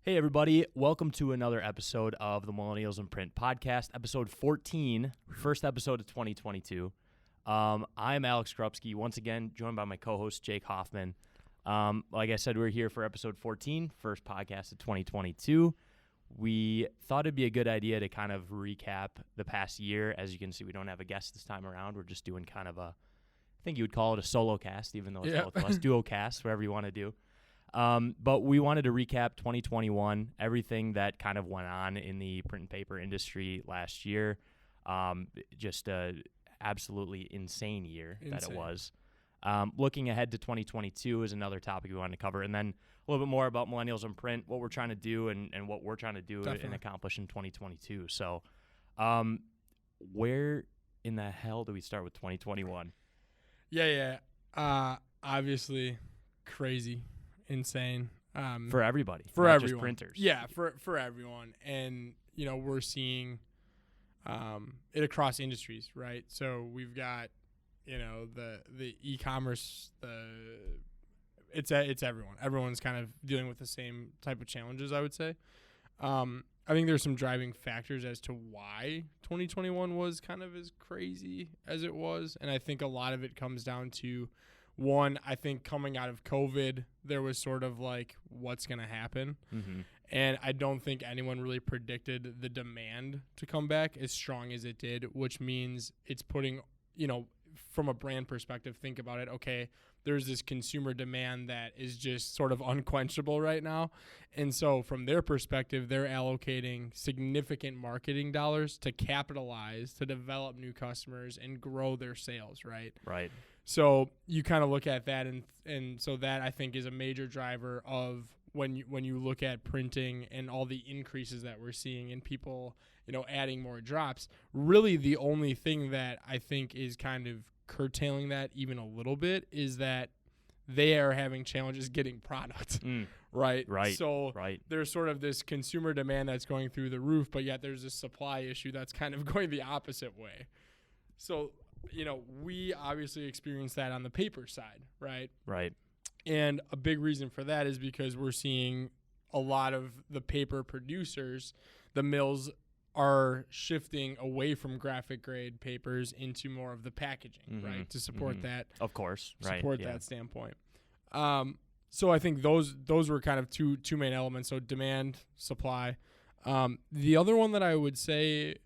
Hey, everybody. Welcome to another episode of the Millennials in Print podcast, episode 14, first episode of 2022. I'm Alex Krupski, once again, joined by my co-host, Jake Hoffman. Like I said, we're here for episode 14, first podcast of 2022. We thought it'd be a good idea to kind of recap the past year. As you can see, we don't have a guest this time around. We're just doing kind of I think you would call it a solo cast, even though it's both of us, duo cast, whatever you want to do. But we wanted to recap 2021, everything that kind of went on in the print and paper industry last year. Just a absolutely insane year that it was. Looking ahead to 2022 is another topic we wanted to cover. And then a little bit more about Millennials in Print, what we're trying to do and what we're trying to do and accomplish in 2022. So where in the hell do we start with 2021? Obviously crazy. Insane for everybody, for not everyone. Just printers. Yeah, for everyone, and we're seeing it across industries, right? So we've got the e-commerce, it's everyone. Everyone's kind of dealing with the same type of challenges, I would say. I think there's some driving factors as to why 2021 was kind of as crazy as it was, and I think a lot of it comes down to one, I think coming out of COVID, there was sort of like, what's going to happen? Mm-hmm. And I don't think anyone really predicted the demand to come back as strong as it did, which means it's putting, from a brand perspective, think about it. Okay, there's this consumer demand that is just sort of unquenchable right now. And so from their perspective, they're allocating significant marketing dollars to capitalize, to develop new customers and grow their sales, right? Right. So you kind of look at that, and so that I think is a major driver of when you look at printing and all the increases that we're seeing in people, adding more drops. Really, the only thing that I think is kind of curtailing that even a little bit is that they are having challenges getting product, right? Right. So there's sort of this consumer demand that's going through the roof, but yet there's this supply issue that's kind of going the opposite way. So we obviously experience that on the paper side, right? Right. And a big reason for that is because we're seeing a lot of the paper producers, the mills are shifting away from graphic grade papers into more of the packaging, right? To support that. Of course. Support that standpoint. So I think those were kind of two main elements. So demand, supply. The other one that I would say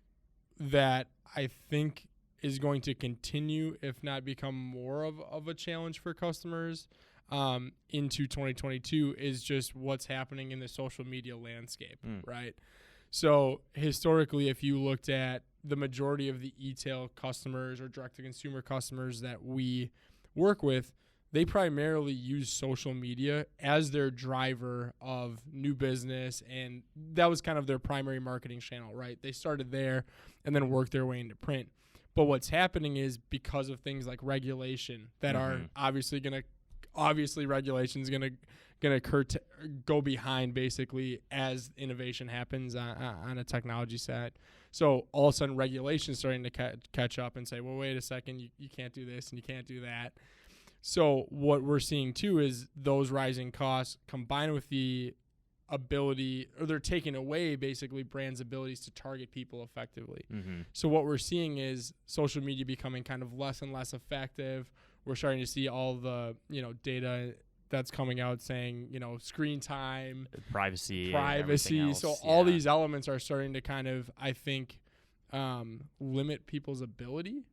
that I think is going to continue, if not become more of a challenge for customers into 2022, is just what's happening in the social media landscape, right? So historically, if you looked at the majority of the e-tail customers or direct-to-consumer customers that we work with, they primarily use social media as their driver of new business, and that was kind of their primary marketing channel, right? They started there and then worked their way into print. But what's happening is because of things like regulation that are obviously regulation's gonna go behind basically as innovation happens on a technology side. So all of a sudden regulation's starting to catch up and say, well, wait a second, you can't do this and you can't do that. So what we're seeing too is those rising costs combined with the ability, or they're taking away basically brands' abilities to target people effectively. So what we're seeing is social media becoming kind of less and less effective. We're starting to see all the data that's coming out saying screen time, privacy. So all these elements are starting to kind of, I think, limit people's ability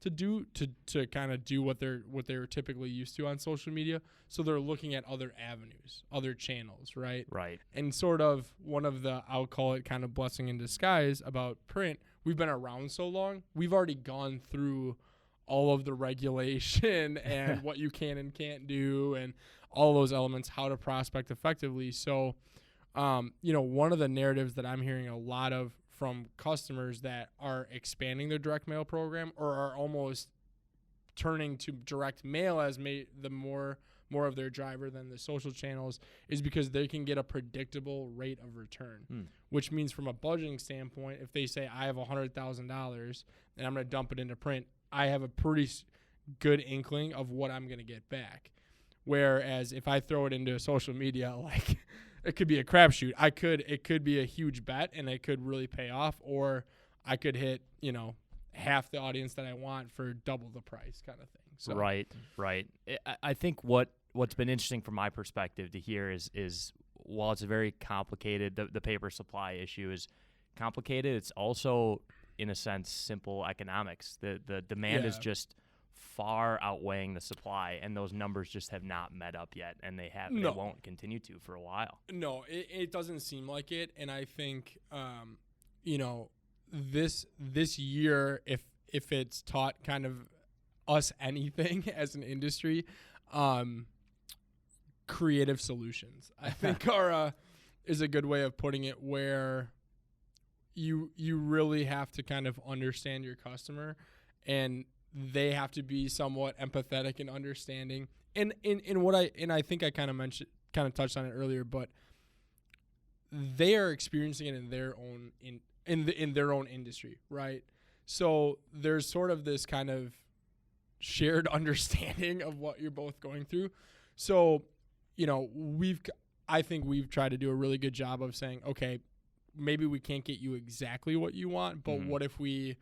to kind of do what they're typically used to on social media. So they're looking at other avenues, other channels, right? Right. And sort of one of the, I'll call it kind of blessing in disguise about print, we've been around so long, we've already gone through all of the regulation and what you can and can't do and all those elements, how to prospect effectively. So, one of the narratives that I'm hearing a lot of from customers that are expanding their direct mail program or are almost turning to direct mail as the more of their driver than the social channels is because they can get a predictable rate of return, which means from a budgeting standpoint, if they say I have $100,000 and I'm going to dump it into print, I have a pretty good inkling of what I'm going to get back. Whereas if I throw it into social media, like it could be a crapshoot. It could be a huge bet and it could really pay off, or I could hit, half the audience that I want for double the price kind of thing. So. Right. I think what's been interesting from my perspective to hear is while it's a very complicated, the paper supply issue is complicated, it's also, in a sense, simple economics. The demand is just far outweighing the supply, and those numbers just have not met up yet, and they won't continue to for a while. No, it doesn't seem like it, and I think, this year, if it's taught kind of us anything as an industry, creative solutions, I think is a good way of putting it, where you really have to kind of understand your customer, and they have to be somewhat empathetic and understanding. And I think I kind of touched on it earlier, but they are experiencing it in their own in their own industry, right? So there's sort of this kind of shared understanding of what you're both going through. So, I think we've tried to do a really good job of saying, okay, maybe we can't get you exactly what you want, but what if we,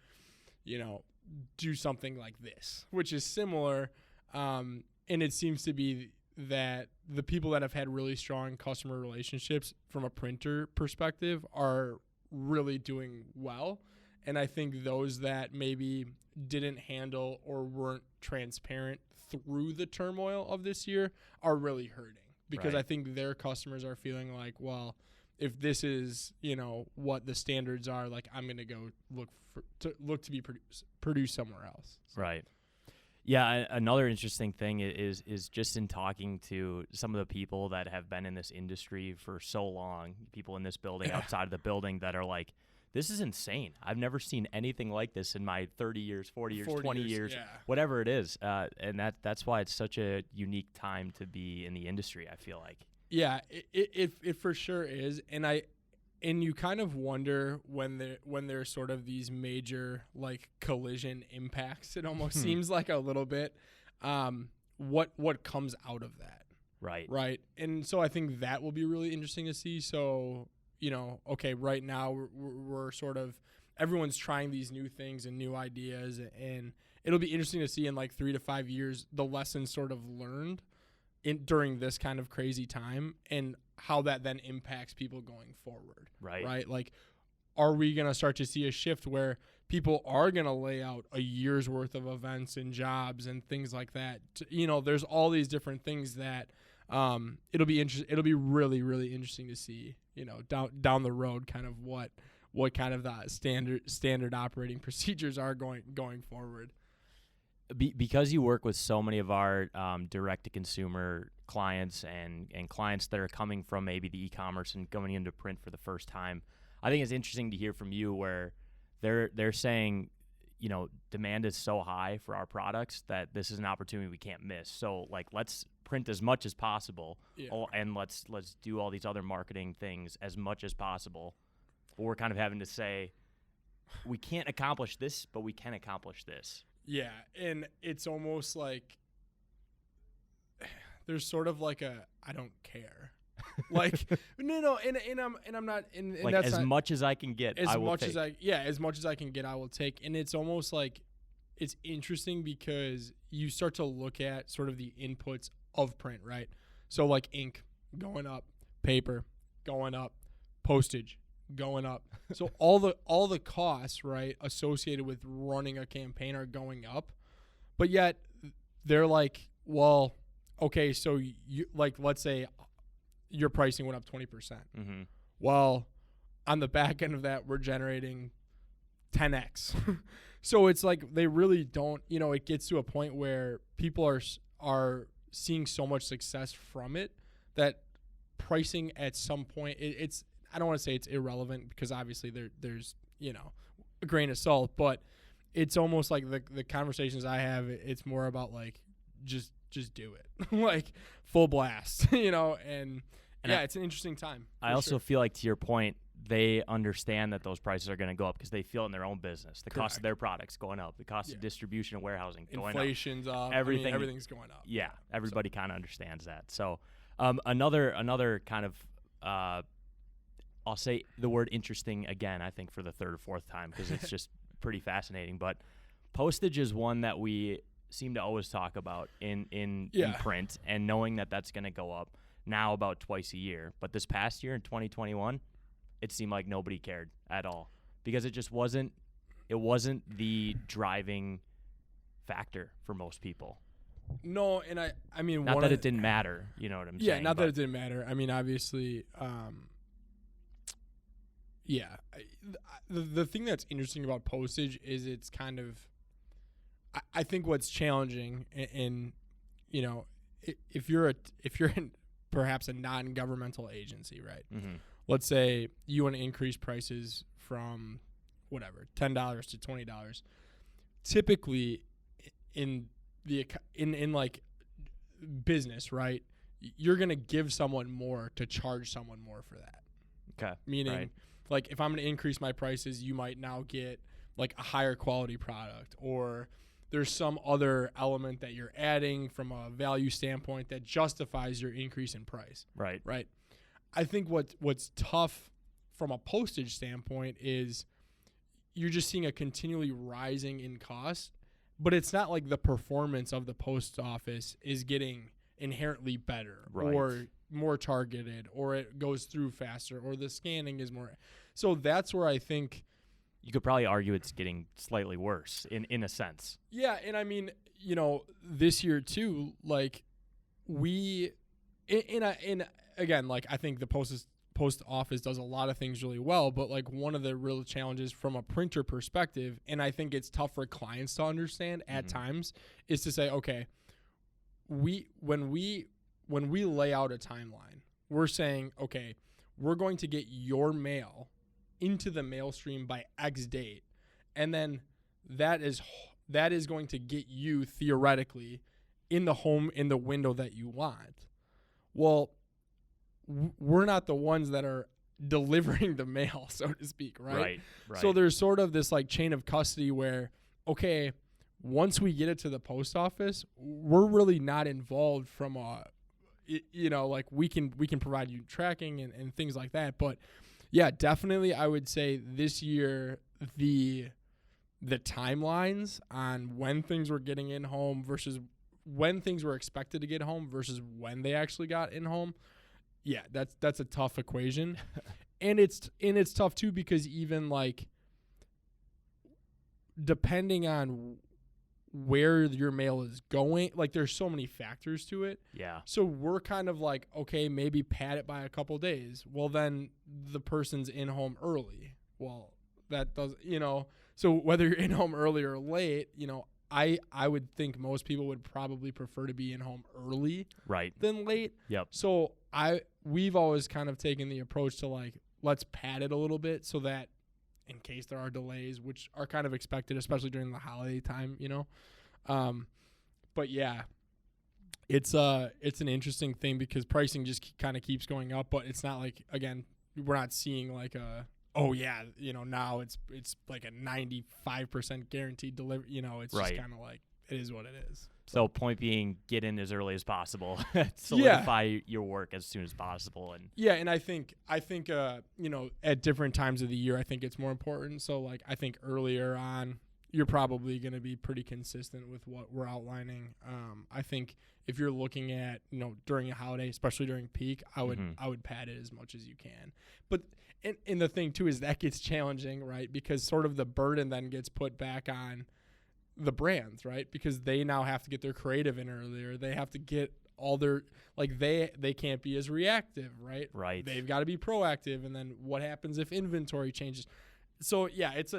do something like this, which is similar. And it seems to be that the people that have had really strong customer relationships from a printer perspective are really doing well. And I think those that maybe didn't handle or weren't transparent through the turmoil of this year are really hurting, because I think their customers are feeling like, well, if this is, what the standards are, like, I'm going to go look to be produced somewhere else. So. Right. Yeah. Another interesting thing is just in talking to some of the people that have been in this industry for so long, people in this building, outside of the building, that are like, this is insane. I've never seen anything like this in my 30 years, 40 years, 20 years, whatever it is. And that's why it's such a unique time to be in the industry, I feel like. Yeah, it for sure is. And you kind of wonder when there's sort of these major, like, collision impacts, it almost seems like a little bit, what comes out of that. Right. And so I think that will be really interesting to see. So, okay, right now we're sort of, everyone's trying these new things and new ideas, and it'll be interesting to see in like 3 to 5 years the lessons sort of learned during this kind of crazy time, and how that then impacts people going forward. Right. Like, are we going to start to see a shift where people are going to lay out a year's worth of events and jobs and things like that? There's all these different things that it'll be really, really interesting to see, down the road, kind of what kind of the standard operating procedures are going forward. Because you work with so many of our direct-to-consumer clients and clients that are coming from maybe the e-commerce and going into print for the first time, I think it's interesting to hear from you where they're saying, demand is so high for our products that this is an opportunity we can't miss. So, like, let's print as much as possible, and let's do all these other marketing things as much as possible. But we're kind of having to say, we can't accomplish this, but we can accomplish this. Yeah, and it's almost like there's sort of like a I don't care, like no, and I'm not, and like, that's as not, much as I can get, as I will much take. As much as I can get, I will take. And it's almost like it's interesting because you start to look at sort of the inputs of print, right? So like ink going up, paper going up, postage going up. So all the costs, right, associated with running a campaign are going up. But yet they're like, well, okay, so you, like, let's say your pricing went up 20%. Mm-hmm. Well, on the back end of that, we're generating 10x. So it's like they really don't, it gets to a point where people are seeing so much success from it that pricing at some point, it's I don't want to say it's irrelevant, because obviously there's a grain of salt, but it's almost like the conversations I have, it's more about like just do it, like full blast, and yeah, it's an interesting time. I also feel like, to your point, they understand that those prices are going to go up because they feel it in their own business. The cost of their products going up, the cost of distribution and warehousing going up. Inflation's up. Everything's going up. Yeah, everybody kind of understands that. So another kind of I'll say the word interesting again, I think for the third or fourth time, because it's just pretty fascinating. But postage is one that we seem to always talk about in print, and knowing that that's going to go up now about twice a year. But this past year in 2021, it seemed like nobody cared at all, because it just wasn't the driving factor for most people. No, and I mean, not that it didn't matter, you know what I'm saying? Yeah, not that it didn't matter. I mean, obviously, the thing that's interesting about postage is it's kind of, I think what's challenging in you know, if you're in perhaps a non-governmental agency, right? Mm-hmm. Let's say you want to increase prices from whatever, $10 to $20. Typically, in like business, right? You're gonna give someone more to charge someone more for that. Okay. Meaning, like, if I'm gonna increase my prices, you might now get like a higher quality product, or there's some other element that you're adding from a value standpoint that justifies your increase in price. Right. Right. I think what's tough from a postage standpoint is you're just seeing a continually rising in cost, but it's not like the performance of the post office is getting inherently better or more targeted, or it goes through faster, or the scanning is more. So that's where I think you could probably argue it's getting slightly worse in a sense. Yeah, and I mean, you know, this year too, like we in again, like I think the post office does a lot of things really well, but like one of the real challenges from a printer perspective, and I think it's tough for clients to understand at times, is to say, okay, when we lay out a timeline, we're saying, okay, we're going to get your mail into the mail stream by X date, and then that is going to get you theoretically in the window that you want. Well, we're not the ones that are delivering the mail, so to speak, right? Right. So there's sort of this like chain of custody where, okay, once we get it to the post office, we're really not involved from a, you know, like we can provide you tracking and things like that. But yeah, definitely I would say this year the timelines on when things were getting in home versus when things were expected to get home versus when they actually got in home. Yeah, that's a tough equation. and it's tough too, because even like depending on where your mail is going, like there's so many factors to it. Yeah. So we're kind of like, okay, maybe pad it by a couple days. Well, then the person's in home early. Well, that does, you know, so whether you're in home early or late, you know, I would think most people would probably prefer to be in home early than late. Yep. So we've always kind of taken the approach to like, let's pad it a little bit so that in case there are delays, which are kind of expected, especially during the holiday time, you know. But yeah, it's an interesting thing because pricing just kind of keeps going up, but it's not like, again, we're not seeing like oh yeah, you know, now it's like a 95% guaranteed delivery, you know, it's just kind of like, it is what it is. So point being, get in as early as possible, solidify your work as soon as possible. And yeah, and I think you know, at different times of the year, I think it's more important. So like, I think earlier on, you're probably going to be pretty consistent with what we're outlining. I think if you're looking at, you know, during a holiday, especially during peak, I would pad it as much as you can. But and the thing too is that gets challenging, right? Because sort of the burden then gets put back on the brands, right? Because they now have to get their creative in earlier. They have to get all their, like, they can't be as reactive, right? Right. They've got to be proactive. And then what happens if inventory changes? So yeah, it's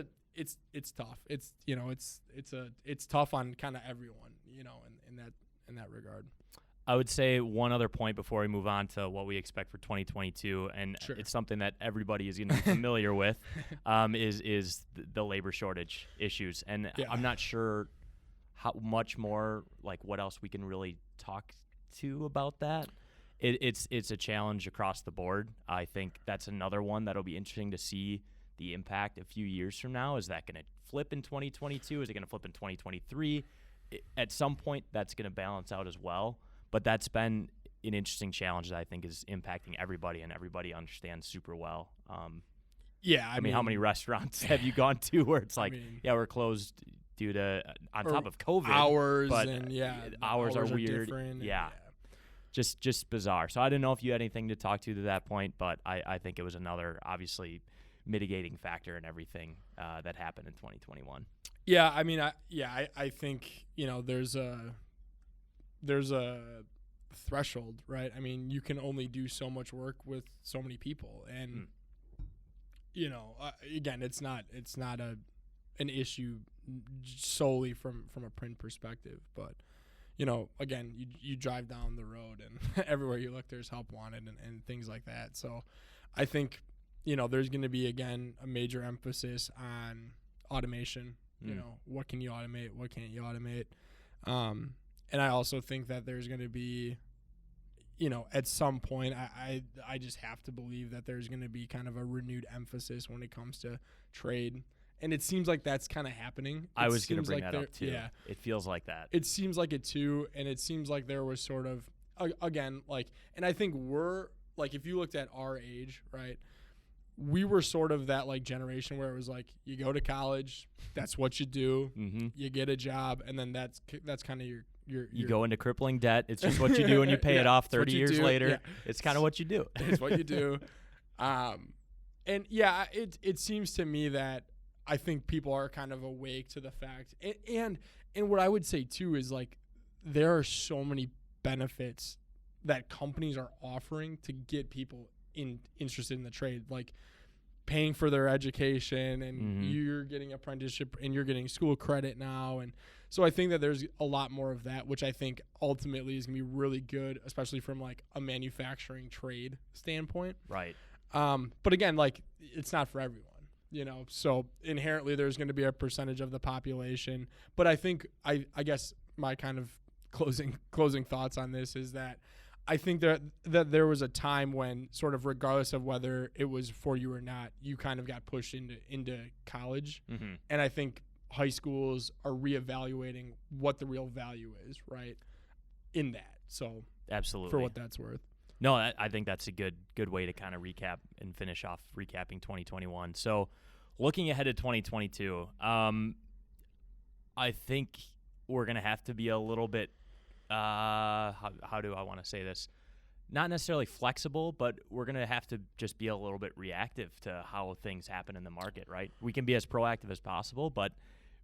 tough. It's, you know, it's tough on kind of everyone, you know, in that regard. I would say one other point before we move on to what we expect for 2022, and it's something that everybody is going to be familiar with, is the labor shortage issues. And I'm not sure how much more, like, what else we can really talk to about that. It's a challenge across the board. I think that's another one that'll be interesting to see the impact a few years from now. Is that going to flip in 2022? Is it going to flip in 2023? At some point, that's going to balance out as well. But that's been an interesting challenge that I think is impacting everybody, and everybody understands super well. Yeah, I mean, how many restaurants have you gone to where it's like, I mean, we're closed due to on top of COVID hours, but and hours are weird. Different, yeah. Just bizarre. So I didn't know if you had anything to talk to that point, but I think it was another obviously mitigating factor in everything that happened in 2021. Yeah, I mean, I think there's a threshold, right? I mean, you can only do so much work with so many people, and again, it's not an issue solely from a print perspective, but again, you drive down the road and everywhere you look, there's help wanted and things like that. So I think, there's going to be, again, a major emphasis on automation. What can you automate? What can't you automate? And I also think that there's going to be, at some point, I just have to believe that there's going to be kind of a renewed emphasis when it comes to trade. And it seems like that's kind of happening. I was going to bring that up too. Yeah. It feels like that. It seems like it too. And it seems like there was sort of, again, and I think we're, if you looked at our age, right, we were sort of that, generation where it was like, you go to college, that's what you do, you get a job, and then that's kind of your you go into crippling debt. It's just what you do, and you pay it off 30 years later. Yeah. It's kind of what you do. It's what you do. And yeah, it seems to me that I think people are kind of awake to the fact, and what I would say too is there are so many benefits that companies are offering to get people interested in the trade, like paying for their education, and you're getting apprenticeship and you're getting school credit now, and so I think that there's a lot more of that, which I think ultimately is gonna be really good, especially from a manufacturing trade standpoint. Right. But again, it's not for everyone. So inherently there's going to be a percentage of the population. But I think I guess my kind of closing thoughts on this is that I think that there was a time when, sort of regardless of whether it was for you or not, you kind of got pushed into college. And I think high schools are reevaluating what the real value is, right, in that. So absolutely, for what that's worth. No, I think that's a good way to kind of recap and finish off recapping 2021. So looking ahead to 2022, I think we're going to have to be a little bit, how do I want to say this? Not necessarily flexible, but we're going to have to just be a little bit reactive to how things happen in the market, right? We can be as proactive as possible, but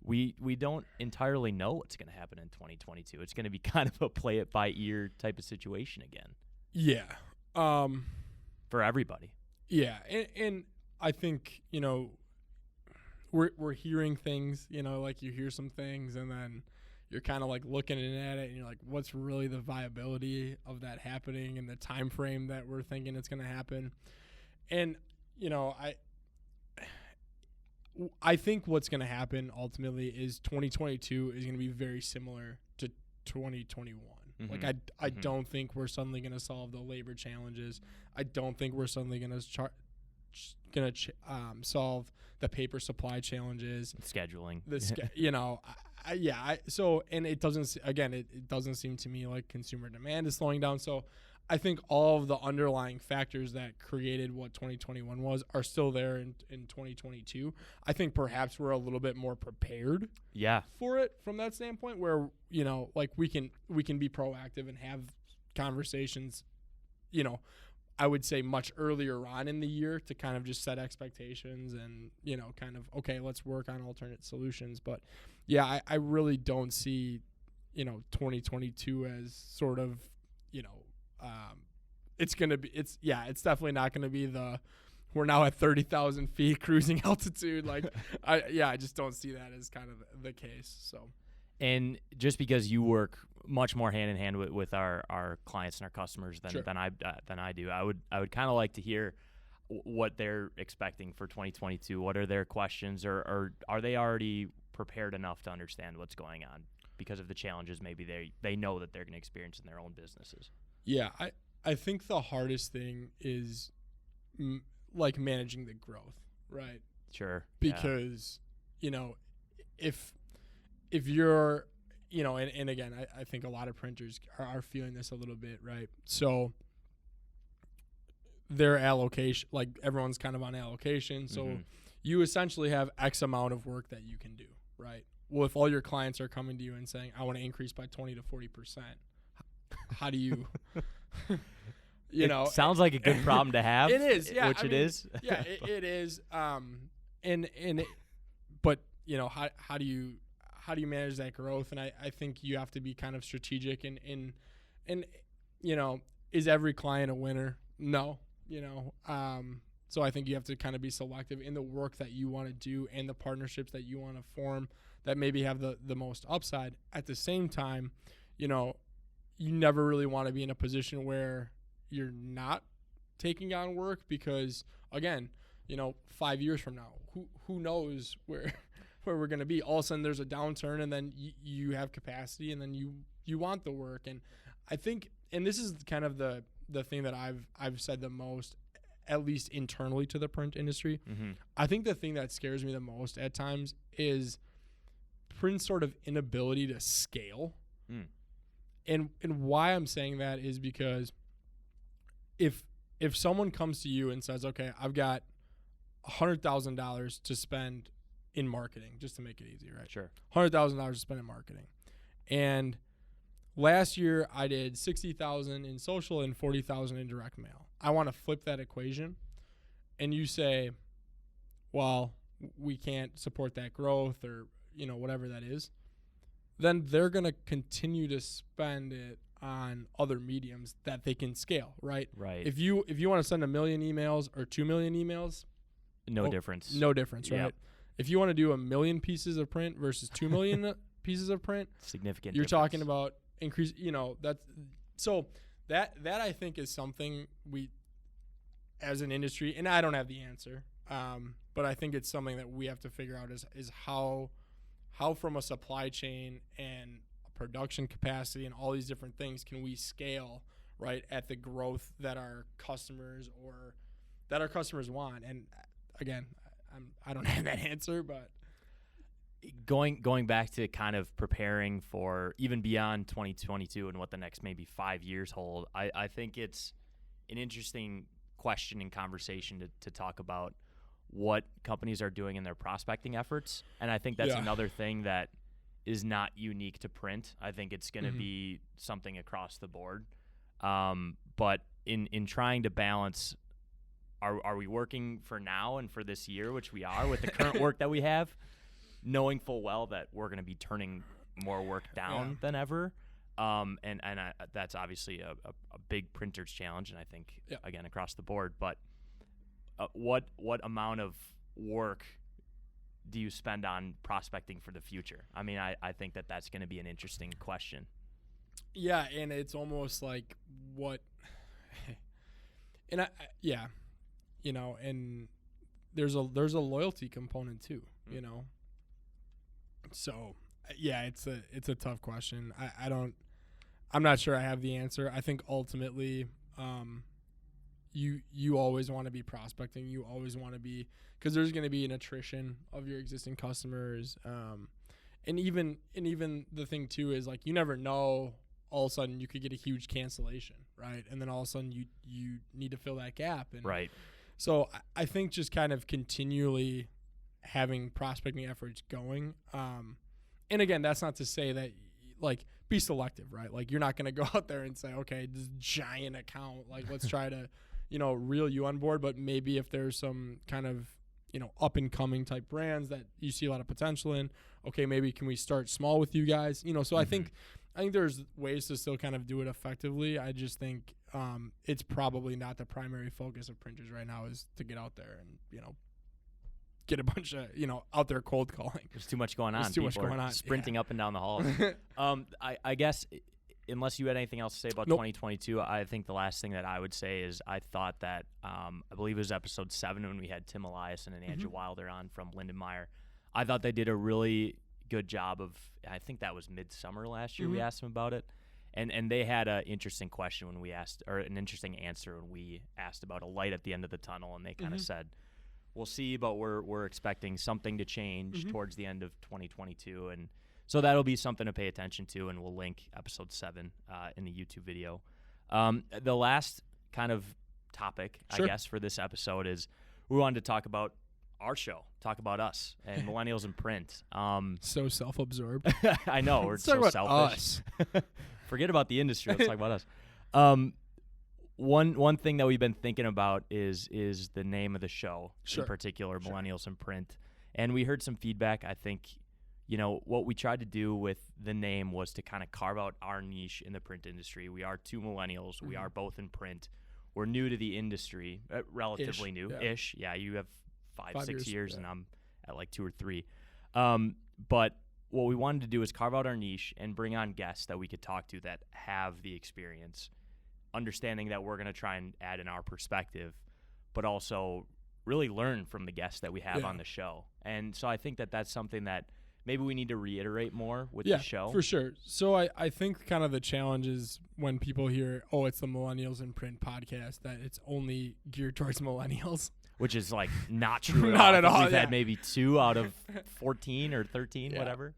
we don't entirely know what's going to happen in 2022. It's going to be kind of a play it by ear type of situation again. Yeah. For everybody. Yeah. And I think, we're hearing things, you hear some things and then you're kind of looking at it and you're like, what's really the viability of that happening and the time frame that we're thinking it's going to happen. And, I think what's going to happen ultimately is 2022 is going to be very similar to 2021. I don't think we're suddenly going to solve the labor challenges. I don't think we're suddenly going to solve the paper supply challenges. Scheduling. So, and it doesn't seem to me like consumer demand is slowing down. So I think all of the underlying factors that created what 2021 was are still there in 2022. I think perhaps we're a little bit more prepared for it from that standpoint, where, we can be proactive and have conversations, I would say much earlier on in the year to kind of just set expectations and, kind of, okay, let's work on alternate solutions. But yeah, I really don't see, 2022 as sort of, it's definitely not going to be we're now at 30,000 feet cruising altitude. I just don't see that as kind of the case. So, and just because you work much more hand in hand with our clients and our customers than I do, I would kind of like to hear what they're expecting for 2022. What are their questions, or are they already prepared enough to understand what's going on because of the challenges maybe they know that they're going to experience in their own businesses? Yeah, I think the hardest thing is managing the growth, right? Sure. Because, if you're, and again, I think a lot of printers are feeling this a little bit, right? So their allocation, like everyone's kind of on allocation. So you essentially have X amount of work that you can do, right? Well, if all your clients are coming to you and saying, I want to increase by 20 to 40%, how do you, sounds like a good problem to have. It is. Yeah. Which it is. Yeah, it is. But how do you manage that growth? And I think you have to be kind of strategic and is every client a winner? No, so I think you have to kind of be selective in the work that you want to do and the partnerships that you want to form that maybe have the most upside. At the same time, you never really want to be in a position where you're not taking on work because, again, 5 years from now, who knows where we're going to be. All of a sudden there's a downturn and then you have capacity and then you want the work. And I think, and this is kind of the thing that I've said the most, at least internally to the print industry. I think the thing that scares me the most at times is print's sort of inability to scale. And why I'm saying that is because if someone comes to you and says, okay, I've got $100,000 to spend in marketing, just to make it easy, right? Sure. $100,000 to spend in marketing. And last year I did $60,000 in social and $40,000 in direct mail. I want to flip that equation. And you say, well, we can't support that growth or, whatever that is. Then they're going to continue to spend it on other mediums that they can scale, right? Right. If you want to send 1 million emails or 2 million emails, no difference. No difference, right? Yep. If you want to do 1 million pieces of print versus 2 million pieces of print, significant you're difference. talking about increase, that's so that I think is something we as an industry, and I don't have the answer, but I think it's something that we have to figure out is how from a supply chain and a production capacity and all these different things can we scale right at the growth that our customers want. And again, I don't have that answer, but going back to kind of preparing for even beyond 2022 and what the next maybe 5 years hold, I think it's an interesting question and conversation to talk about what companies are doing in their prospecting efforts. And I think that's another thing that is not unique to print. I think it's going to be something across the board. But in trying to balance, are we working for now and for this year, which we are with the current work that we have, knowing full well that we're going to be turning more work down than ever. That's obviously a big printer's challenge, and I think, again, across the board. But what amount of work do you spend on prospecting for the future? I mean, I think that's going to be an interesting question. Yeah, and it's almost like what – and and there's a loyalty component too, So, yeah, it's a tough question. I'm not sure I have the answer. I think ultimately you always want to be prospecting. You always want to be, because there's going to be an attrition of your existing customers. And even the thing too is, like, you never know, all of a sudden you could get a huge cancellation, right? And then all of a sudden you need to fill that gap. And right. So I think just kind of continually having prospecting efforts going. And again, that's not to say that, like, be selective, right? Like, you're not going to go out there and say, okay, this giant account, like, let's try to, reel you on board. But maybe if there's some kind of, up and coming type brands that you see a lot of potential in, okay, maybe can we start small with you guys? So I think there's ways to still kind of do it effectively. I just think it's probably not the primary focus of printers right now is to get out there and, get a bunch of, out there cold calling. There's too much going on. There's too much going on. Sprinting up and down the halls. I guess, unless you had anything else to say about 2022, I think the last thing that I would say is I thought that, I believe it was episode 7 when we had Tim Eliason and Andrew Wilder on from Lindenmeyer. I thought they did a really good job of, I think that was midsummer last year we asked them about it. And they had an interesting question when we asked, or an interesting answer when we asked about a light at the end of the tunnel, and they kind of said, we'll see, but we're expecting something to change towards the end of 2022. And So that'll be something to pay attention to, and we'll link episode 7 in the YouTube video. The last kind of topic, I guess, for this episode is we wanted to talk about our show, talk about us and Millennials in Print. So self-absorbed. I know. We're so selfish. Forget about the industry. Let's talk about us. One thing that we've been thinking about is the name of the show, in particular, Millennials in Print. And we heard some feedback. I think, what we tried to do with the name was to kind of carve out our niche in the print industry. We are 2 millennials. Mm-hmm. We are both in print. We're new to the industry, relatively new-ish. Yeah, you have 5-6 years, and I'm at like 2 or 3. But what we wanted to do is carve out our niche and bring on guests that we could talk to that have the experience, understanding that we're going to try and add in our perspective, but also really learn from the guests that we have on the show. And so I think that that's something that maybe we need to reiterate more with the show. For sure. So I think kind of the challenge is when people hear, it's the Millennials in Print podcast, that it's only geared towards millennials. Which is like not true Not at all. We've had maybe 2 out of 14 or 13, whatever.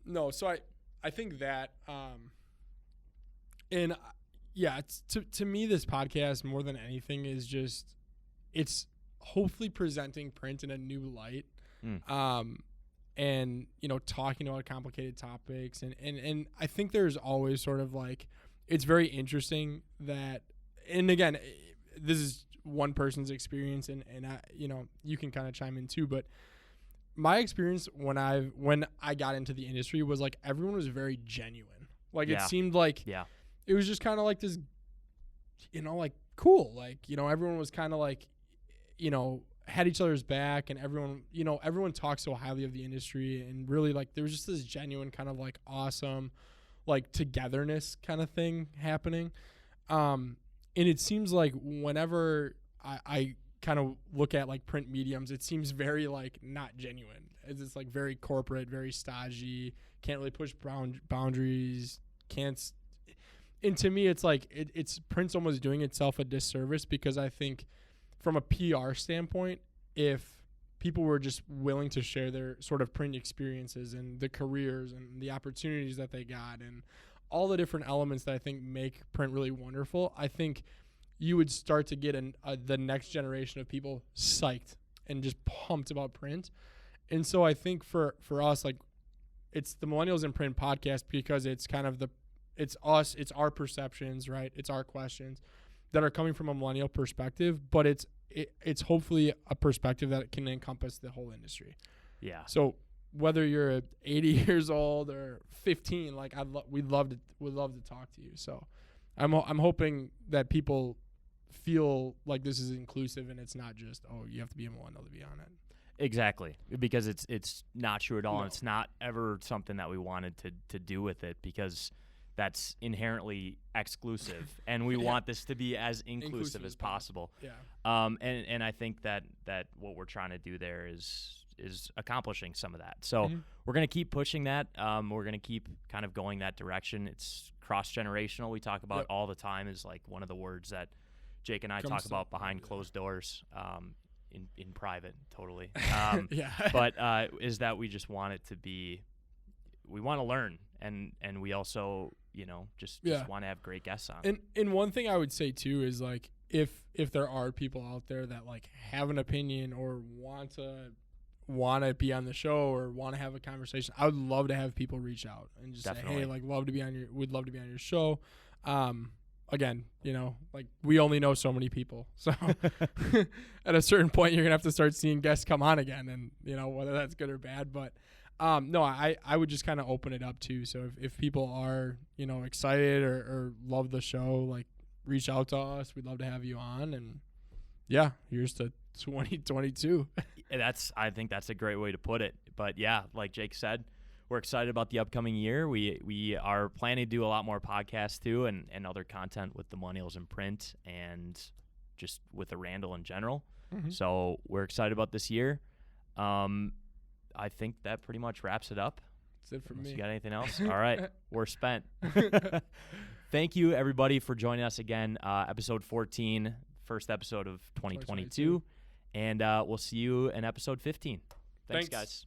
No, so I think that, and it's, to me, this podcast more than anything is just, it's hopefully presenting print in a new light. And, talking about complicated topics. And I think there's always sort of like, it's very interesting that, and again, this is one person's experience, and I, you can kind of chime in too, but my experience when I got into the industry was like everyone was very genuine. Like it seemed like it was just kind of like this, like cool. Like, everyone was kind of like, had each other's back, and everyone talks so highly of the industry, and really like there was just this genuine kind of like awesome, like togetherness kind of thing happening. And it seems like whenever I kind of look at like print mediums, it seems very like not genuine. It's like very corporate, very stodgy, can't really push boundaries, and to me it's like it's print's almost doing itself a disservice, because I think from a PR standpoint, if people were just willing to share their sort of print experiences and the careers and the opportunities that they got and all the different elements that I think make print really wonderful, I think you would start to get the next generation of people psyched and just pumped about print. And so I think for us, like, it's the Millennials in Print podcast, because it's kind of it's us, it's our perceptions, right? It's our questions that are coming from a millennial perspective, but it's hopefully a perspective that can encompass the whole industry. Yeah. So whether you're 80 years old or 15, like we'd love to talk to you. So I'm hoping that people feel like this is inclusive, and it's not just, you have to be a millennial to be on it. Exactly, because it's not true at all, and it's not ever something that we wanted to do with it, because that's inherently exclusive, and we want this to be as inclusive as possible. Yeah. And I think that what we're trying to do there is accomplishing some of that. So we're going to keep pushing that. We're going to keep kind of going that direction. It's cross-generational. We talk about all the time, is like one of the words that Jake and I talk about behind closed doors, in private, totally. But is that we just want it to be, we want to learn, and we also, just want to have great guests on. And one thing I would say too is like, if there are people out there that like have an opinion or want to be on the show or want to have a conversation, I would love to have people reach out and just say, hey, like, would love to be on your show. Again, like, we only know so many people. So at a certain point, you're going to have to start seeing guests come on again, and, whether that's good or bad. But, no, I would just kind of open it up too. So if people are, excited or love the show, like, reach out to us. We'd love to have you on. And, yeah, here's to 2022. I think that's a great way to put it. But, yeah, like Jake said, we're excited about the upcoming year. We are planning to do a lot more podcasts too, and other content with the Millennials in Print and just with Arandell in general. So we're excited about this year. I think that pretty much wraps it up. That's it for me. You got anything else? All right, we're spent. Thank you, everybody, for joining us again. Episode 14, first episode of 2022. And we'll see you in episode 15. Thanks, guys.